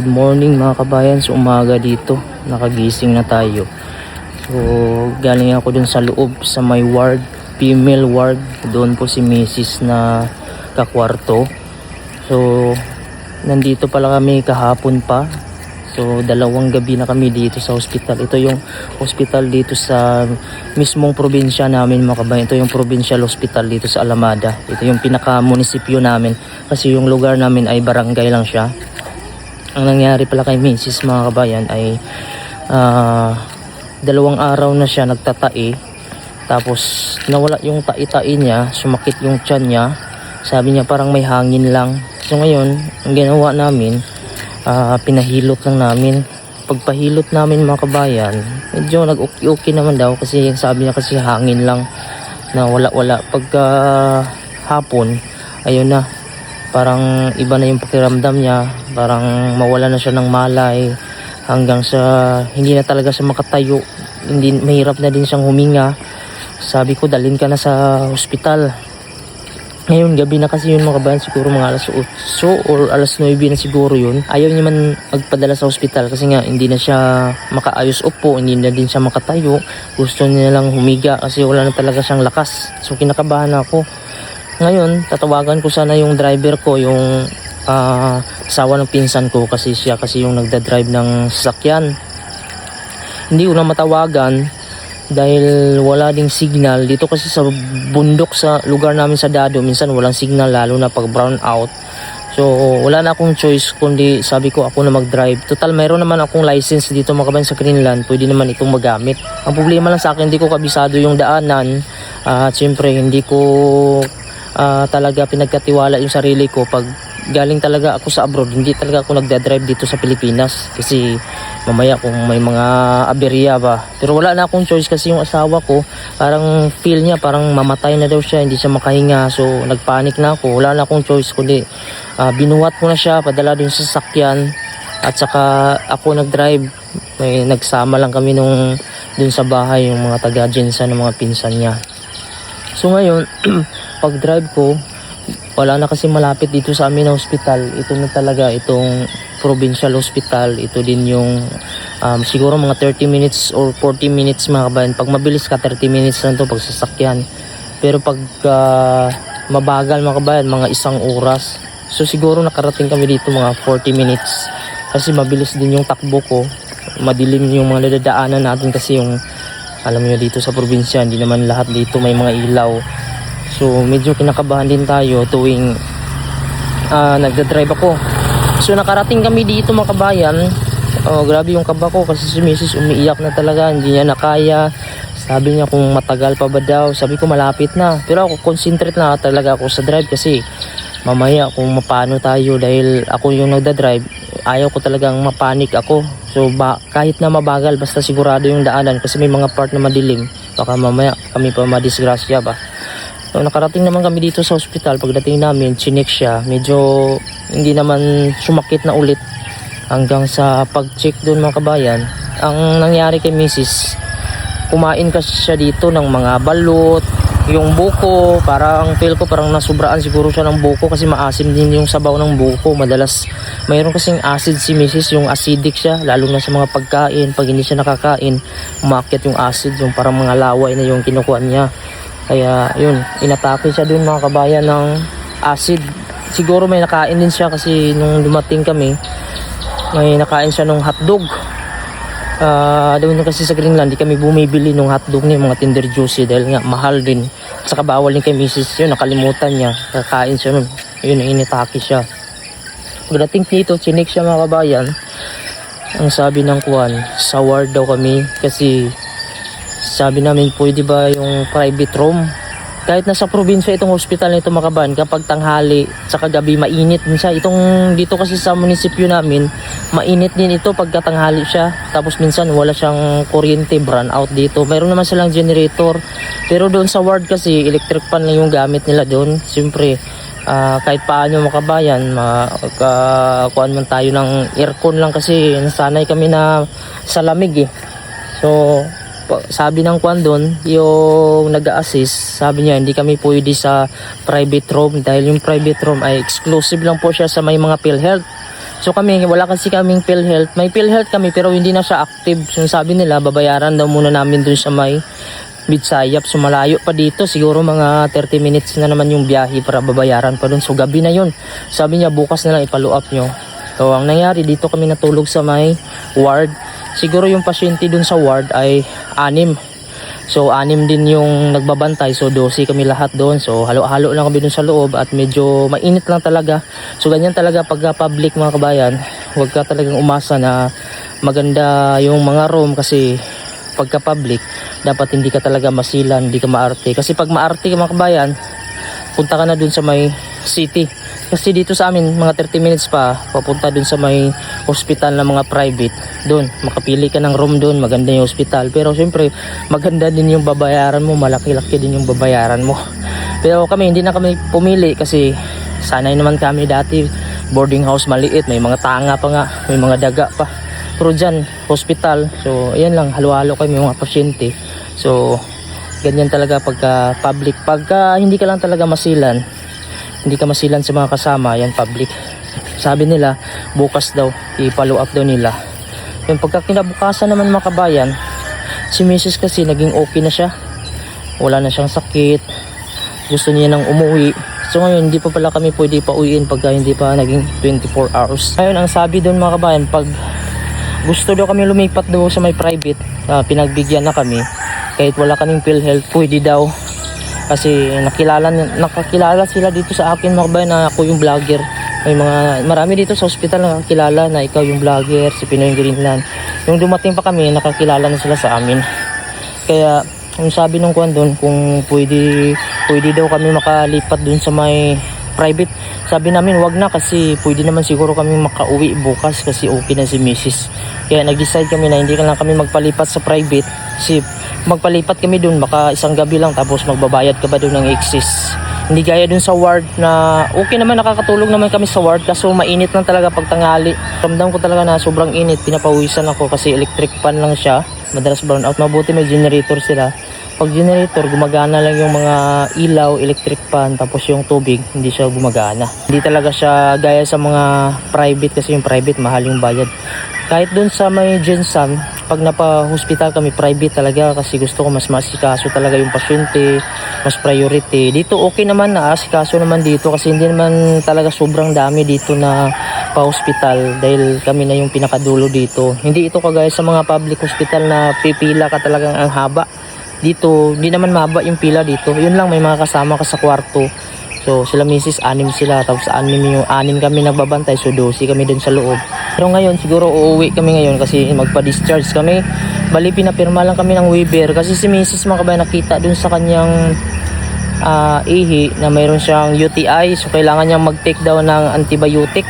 Good morning mga kabayan, sa umaga dito, nakagising na tayo. So galing ako dun sa loob sa may ward, female ward. Doon po si Mrs. na kakwarto. So nandito pala kami kahapon pa. So 2 gabi na kami dito sa hospital. Ito yung hospital dito sa mismong probinsya namin mga kabayan. Ito yung provincial hospital dito sa Alamada. Ito yung pinaka-munisipyo namin, kasi yung lugar namin ay barangay lang siya. Ang nangyari pala kay Mrs. mga kabayan ay 2 araw na siya nagtatai. Tapos nawala yung tai-tai niya, sumakit yung tiyan niya. Sabi niya parang may hangin lang. So ngayon, ang ginawa namin, pinahilot lang namin. Pagpahilot namin mga kabayan, medyo nag-okay naman daw, kasi sabi niya kasi hangin lang na wala. Pagka hapon, ayun na, parang iba na yung pakiramdam niya, parang mawala na siya ng malay, hanggang sa hindi na talaga siya makatayo, hindi, mahirap na din siyang huminga. Sabi ko dalhin ka na sa hospital. Ngayon gabi na kasi yun mga kabayan, siguro mga alas 8 or alas 9 na siguro yun. Ayaw niya man magpadala sa hospital kasi nga hindi na siya makaayos upo, hindi na din siya makatayo. Gusto niya lang humiga kasi wala na talaga siyang lakas. So kinakabahan ako. Ngayon, tatawagan ko sana yung driver ko, yung asawa ng pinsan ko, kasi siya kasi yung nagda-drive ng sasakyan. Hindi ko na matawagan dahil wala ding signal. Dito kasi sa bundok sa lugar namin sa Dado, minsan walang signal lalo na pag brown out. So wala na akong choice kundi sabi ko ako na mag-drive. Total mayroon naman akong license dito mga kabayan sa Greenland, pwede naman itong magamit. Ang problema lang sa akin, hindi ko kabisado yung daanan. At siyempre hindi ko talaga pinagkatiwala yung sarili ko. Pag galing talaga ako sa abroad, hindi talaga ako nagda-drive dito sa Pilipinas, kasi mamaya kung may mga aberya ba. Pero wala na akong choice kasi yung asawa ko, parang feel niya parang mamatay na daw siya, hindi siya makahinga. So nagpanik na ako, wala na akong choice kundi binuhat ko na siya, padala dun sa sasakyan, at saka ako nag-drive. May nagsama lang kami dun sa bahay, yung mga taga-agensa ng mga pinsan niya. So ngayon pag drive ko, wala na kasi malapit dito sa amin na hospital. Ito na talaga, itong provincial hospital. Ito din yung siguro mga 30 minutes or 40 minutes mga kabayan. Pag mabilis ka, 30 minutes lang ito pag sasakyan. Pero pag mabagal mga kabayan, mga 1 oras. So siguro nakarating kami dito mga 40 minutes, kasi mabilis din yung takbo ko. Madilim yung mga dadaanan natin, kasi yung alam niyo dito sa probinsya, hindi naman lahat dito may mga ilaw. So medyo kinakabahan din tayo tuwing nagda-drive ako. So nakarating kami dito mga kabayan. Grabe yung kaba ko, kasi si Mrs. umiiyak na talaga, hindi niya nakaya. Sabi niya kung matagal pa ba daw. Sabi ko malapit na. Pero ako concentrate na talaga ako sa drive, kasi mamaya kung mapano tayo, dahil ako yung nagda-drive, ayaw ko talagang mapanik ako. So kahit na mabagal, basta sigurado yung daanan, kasi may mga part na madilim, baka mamaya kami pa madisgrasya ba. So nakarating naman kami dito sa hospital. Pagdating namin, chinek siya, medyo hindi naman sumakit na ulit. Hanggang sa pag-check doon mga kabayan, ang nangyari kay Mrs., kumain kasi siya dito ng mga balot, yung buko, parang feel ko parang nasubraan siguro siya ng buko, kasi maasim din yung sabaw ng buko. Madalas mayroon kasing acid si Mrs., yung acidic siya, lalo na sa mga pagkain. Pag hindi siya nakakain, umakyat yung acid, yung parang mga laway na yung kinukuha niya. Kaya yun, inatake siya dun mga kabayan ng acid. Siguro may nakain din siya, kasi nung dumating kami, may nakain siya ng hotdog. Doon kasi sa Greenland, di kami bumibili ng hotdog ni mga Tender Juicy, dahil nga mahal din. At saka bawal din kay Mrs. Yun, nakalimutan niya, kakain siya nun. Yun, inatake siya. Pagdating dito, chinik siya mga kabayan. Ang sabi ng kuwan, sa ward daw kami, kasi sabi namin pwede ba yung private room. Kahit nasa probinsya itong hospital nito mga kabayan, kapag tanghali saka gabi mainit din siya. Itong dito kasi sa munisipyo namin, mainit din ito pagka tanghali siya. Tapos minsan wala siyang kuryente, brown out dito. Mayroon naman silang generator, pero doon sa ward kasi electric fan lang yung gamit nila doon. Siyempre kahit paano mga kabayan, kuhaan man tayo ng aircon lang, kasi nasanay kami na sa lamig eh. So sabi ng kwan doon, yung nag-a-assist, sabi niya hindi kami pwede sa private room, dahil yung private room ay exclusive lang po siya sa may mga PhilHealth. So kami, wala kasi kaming PhilHealth. May PhilHealth kami pero hindi na siya active. So sabi nila, babayaran daw muna namin dun sa may Bidsayap. So malayo pa dito. Siguro mga 30 minutes na naman yung biyahe para babayaran pa dun. So gabi na yun. Sabi niya, bukas na lang ipalo up nyo. So ang nangyari, dito kami natulog sa may ward. Siguro yung pasyente dun sa ward ay 6. So 6 din yung nagbabantay. So 12 kami lahat doon. So halo-halo lang kami doon sa loob at medyo mainit lang talaga. So ganyan talaga pagka public mga kabayan. Huwag ka talagang umasa na maganda yung mga room kasi pagka public dapat hindi ka talaga masilan, hindi ka maarte. Kasi pag maarte ka mga kabayan, punta ka na doon sa may city. Kasi dito sa amin mga 30 minutes pa papunta dun sa may hospital na mga private. Doon makapili ka ng room doon, maganda yung hospital. Pero syempre maganda din yung babayaran mo, malaki-laki din yung babayaran mo. Pero kami hindi na kami pumili kasi sanay naman kami dati boarding house maliit, may mga tanga pa nga, may mga daga pa. Pero dyan hospital, so ayan lang, halo-halo kami mga pasyente. So ganyan talaga pagka public. Pagka hindi ka lang talaga masilan, hindi ka masilan sa mga kasama, yan public. Sabi nila bukas daw i-follow up daw nila. Yung pagka kinabukasan naman mga kabayan, si Mrs. kasi naging okay na siya, wala na siyang sakit, gusto niya nang umuwi. So ngayon hindi pa pala kami pwede pa uwiin pagka hindi pa naging 24 hours. Ngayon ang sabi doon mga kabayan, pag gusto daw kami lumipat daw sa may private, pinagbigyan na kami, kahit wala kaming PhilHealth pwede daw. Kasi nakakilala sila dito sa akin mga kabayan na ako yung vlogger. Marami dito sa hospital na nakakilala na ikaw yung vlogger, si Pinoy Greenland. Yung dumating pa kami, nakakilala na sila sa amin. Kaya yung sabi nung kuwan doon, kung pwede daw kami makalipat doon sa may private. Sabi namin wag na kasi pwede naman siguro kami makauwi bukas kasi okay na si Mrs. Kaya nag-decide kami na hindi na lang kami magpalipat sa private. Kasi magpalipat kami dun baka isang gabi lang tapos magbabayad ka ba dun ng excess. Hindi gaya dun sa ward na okay naman, nakakatulog naman kami sa ward kaso mainit lang talaga pag tanghali. Ramdam ko talaga na sobrang init, pinapawisan ako kasi electric fan lang siya, madalas brown out. Mabuti may generator sila. Pag generator gumagana lang yung mga ilaw, electric fan, tapos yung tubig hindi siya gumagana. Hindi talaga siya gaya sa mga private kasi yung private mahal yung bayad. Kahit dun sa may Gensan, pag napa-hospital kami, private talaga kasi gusto ko mas maasikaso talaga yung pasyente, mas priority. Dito okay naman, naasikaso naman dito kasi hindi naman talaga sobrang dami dito na pa-hospital dahil kami na yung pinakadulo dito. Hindi ito kagaya sa mga public hospital na pipila ka talagang ang haba. Dito, hindi naman mahaba yung pila dito. Yun lang, may mga kasama ka sa kwarto. So sila Mrs. 6 sila, tapos 6 kami nagbabantay, so 12 kami dun sa loob. Pero ngayon siguro uuwi kami ngayon kasi magpa-discharge kami. Bali pinapirma lang kami ng waiver kasi si Mrs. mga kabayan nakita dun sa kanyang ihi na mayroon siyang UTI, so kailangan niyang mag-take daw ng antibiotic.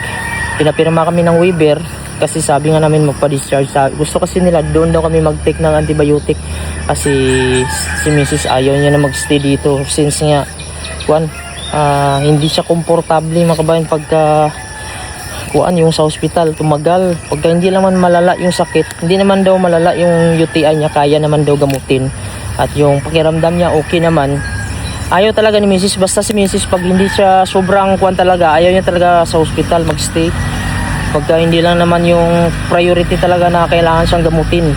Pinapirma kami ng waiver kasi sabi nga namin magpa-discharge. Gusto kasi nila doon daw kami mag-take ng antibiotic kasi si Mrs. ayaw niya na mag-stay dito since nga hindi siya komportable mga kabayan pagka yung sa hospital tumagal. Pagka hindi naman malala yung sakit, hindi naman daw malala yung UTI niya, kaya naman daw gamutin at yung pakiramdam niya okay naman. Ayaw talaga ni Mrs. Basta si Mrs. pag hindi siya sobrang talaga, ayaw niya talaga sa hospital magstay. Pagka hindi lang naman yung priority talaga na kailangan siyang gamutin,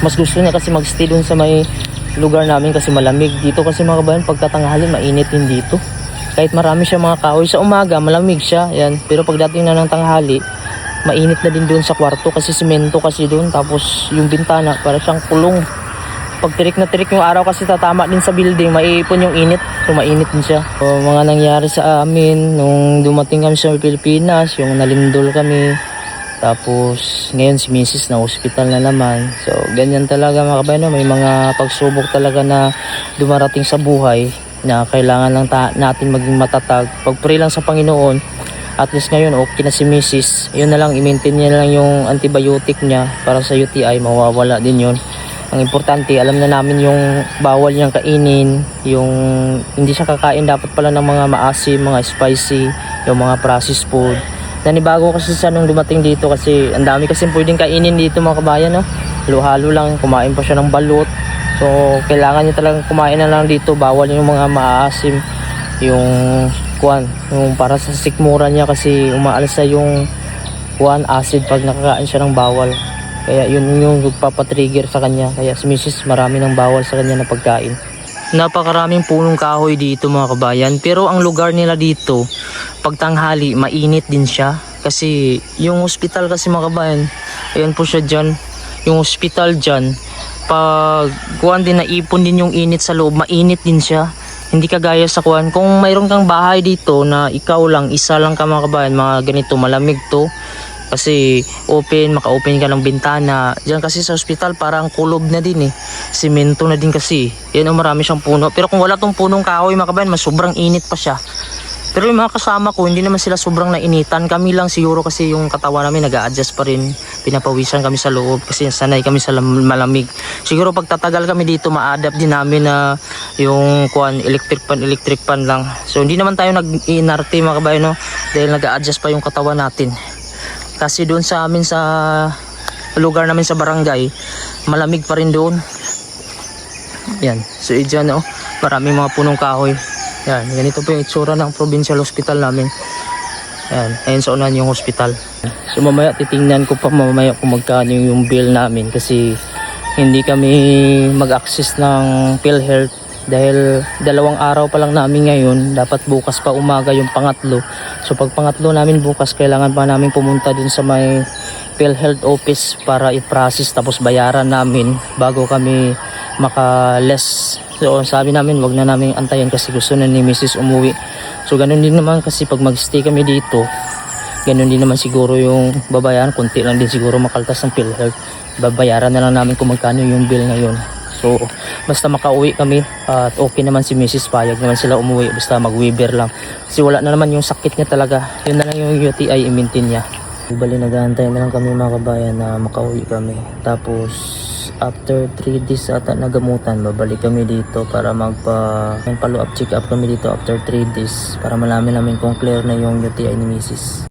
mas gusto niya kasi magstay dun sa may lugar namin kasi malamig. Dito kasi mga kabayan pagkatanghali mainit din dito. Kahit marami siya mga kahoy sa umaga malamig siya, yan. Pero pagdating na ng tanghali mainit na din doon sa kwarto kasi semento kasi doon, tapos yung bintana para siyang kulong. Pag tirik na tirik yung araw kasi tatama din sa building, maiipon yung init, so mainit din siya. So, mga nangyari sa amin nung dumating kami sa Pilipinas, yung nalindol kami. Tapos ngayon si Mrs. na hospital na naman. So ganyan talaga mga kabayan, may mga pagsubok talaga na dumarating sa buhay na kailangan lang natin maging matatag. Pag-pray lang sa Panginoon. At least ngayon okay na si Mrs. Yun na lang, i-maintain niya na lang yung antibiotic niya para sa UTI, mawawala din yun. Ang importante, alam na namin yung bawal niyang kainin, yung hindi siya kakain dapat pala ng mga maasim, mga spicy, yung mga processed food. Nanibago kasi sa nung dumating dito kasi ang dami kasi pwedeng kainin dito mga kabayan, no? Halo-halo lang, kumain pa siya ng balot. So kailangan niya talagang kumain na lang dito, bawal yung mga maasim, yung para sa sikmura niya kasi umaalsa yung acid pag nakakain siya ng bawal. Kaya yun yung nagpapatrigger sa kanya. Kaya si Mrs. marami ng bawal sa kanya na pagkain. Napakaraming punong kahoy dito mga kabayan. Pero ang lugar nila dito, pag tanghali, mainit din siya. Kasi yung hospital kasi mga kabayan, ayan po siya dyan. Yung hospital dyan, pag kuwan din, naipon din yung init sa loob, mainit din siya. Hindi kagaya sa kuwan. Kung mayroon kang bahay dito na ikaw lang, isa lang ka mga kabayan, mga ganito, malamig to. Kasi maka-open ka ng bintana. Diyan kasi sa hospital parang kulob na din eh. Simento na din kasi. Yan, marami siyang puno. Pero kung wala tong punong kahoy mga kabayan, mas sobrang init pa siya. Pero yung mga kasama ko, hindi naman sila sobrang nainitan. Kami lang siguro kasi yung katawan namin nag-a-adjust pa rin. Pinapawisan kami sa loob kasi sanay kami sa malamig. Siguro pag tatagal kami dito, ma-adapt din namin na yung electric pan lang. So hindi naman tayo nag-inarte mga kabayan, no? Dahil nag-a-adjust pa yung katawan natin. Kasi doon sa amin sa lugar namin sa barangay, malamig pa rin doon. Yan. So dyan, oh, maraming mga punong kahoy. Yan, ganito po yung itsura ng provincial hospital namin. Yan, ayun sa unahan yung hospital. So mamaya titingnan ko pa mamaya kung magkano yung bill namin kasi hindi kami mag-access ng PhilHealth dahil 2 araw pa lang namin ngayon. Dapat bukas pa umaga yung pangatlo. So pag pangatlo namin bukas, kailangan pa namin pumunta dun sa may PhilHealth office para i-process tapos bayaran namin bago kami maka-less. So sabi namin wag na namin antayin kasi gusto na ni Mrs. umuwi. So ganun din naman kasi pag mag-stay kami dito, ganun din naman siguro yung babayaran. Kunti lang din siguro makaltas ng PhilHealth. Babayaran na lang namin kung magkano yung bill ngayon. So basta makauwi kami at okay naman si Mrs. Payag naman sila umuwi, basta mag-Weber lang. Kasi wala na naman yung sakit niya talaga. Yun na lang yung UTI i-maintain niya. Bali nag-aantay na lang kami mga kabayan na makauwi kami. Tapos after 3 days ata nagamutan, babalik kami dito para magpa-follow up check up kami dito after 3 days para malaman namin kung clear na yung UTI ni Mrs.